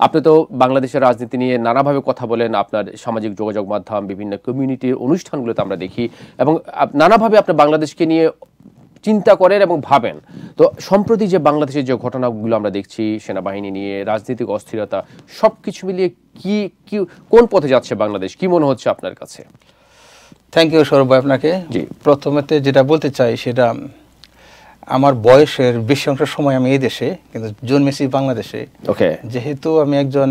আপনি তো বাংলাদেশের রাজনীতি নিয়ে নানাভাবে কথা বলেন, আপনার সামাজিক যোগাযোগ মাধ্যম, বিভিন্ন কমিউনিটির অনুষ্ঠানগুলোতে আমরা দেখি, এবং নানাভাবে আপনি বাংলাদেশকে নিয়ে চিন্তা করেন এবং ভাবেন। তো সম্প্রতি যে বাংলাদেশের যে ঘটনাগুলো আমরা দেখছি, সেনাবাহিনী নিয়ে রাজনৈতিক অস্থিরতা, সবকিছু মিলিয়ে কি কি কোন পথে যাচ্ছে বাংলাদেশ, কি মনে হচ্ছে আপনার কাছে? থ্যাংক ইউ সৌরভ ভাই আপনাকে। প্রথমেতে যেটা বলতে চাই সেটা, আমার বয়সের বেশি অংশ সময় আমি এই দেশে, কিন্তু জন্মেছি বাংলাদেশে। ওকে। যেহেতু আমি একজন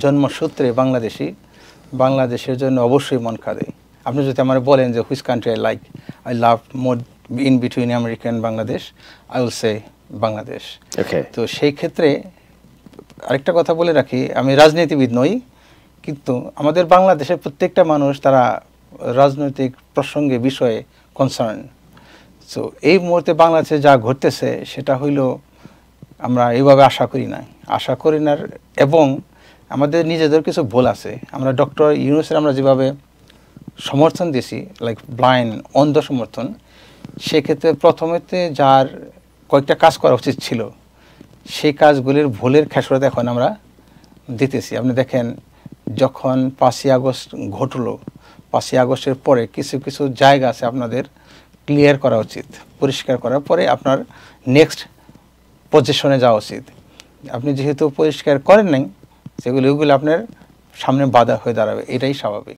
জন্মসূত্রে বাংলাদেশি, বাংলাদেশের জন্য অবশ্যই মন কাঁদে। আপনি যদি আমার বলেন যে which country I love more in between America and Bangladesh, I will say Bangladesh. Okay. তো সেই ক্ষেত্রে আরেকটা কথা বলে রাখি, আমি রাজনীতিবিদ নই, কিন্তু আমাদের বাংলাদেশের প্রত্যেকটা মানুষ তারা রাজনৈতিক প্রসঙ্গে বিষয়ে কনসার্ন। সো এই মুহূর্তে বাংলাদেশে যা ঘটতেছে সেটা হইল আমরা এইভাবে আশা করি না, এবং আমাদের নিজেদের কিছু ভুল আছে। আমরা ডক্টর ইউনূসের আমরা যেভাবে সমর্থন দিয়েছি, লাইক ব্লাইন্ড অন্ধ সমর্থন, সেক্ষেত্রে প্রথমেতে যার কয়েকটা কাজ করা উচিত ছিল সেই কাজগুলির ভুলের খেসারত এখন আমরা দিতেছি। আপনি দেখেন, যখন 5ই আগস্ট ঘটলো, 5ই আগস্টের পরে কিছু কিছু জায়গা আছে আপনাদের ক্লিয়ার করা উচিত, পরিষ্কার করার পরে আপনার নেক্সট পজিশনে যাওয়া উচিত। আপনি যেহেতু পরিষ্কার করেন নাই, ওইগুলো আপনার সামনে বাধা হয়ে দাঁড়াবে, এটাই স্বাভাবিক।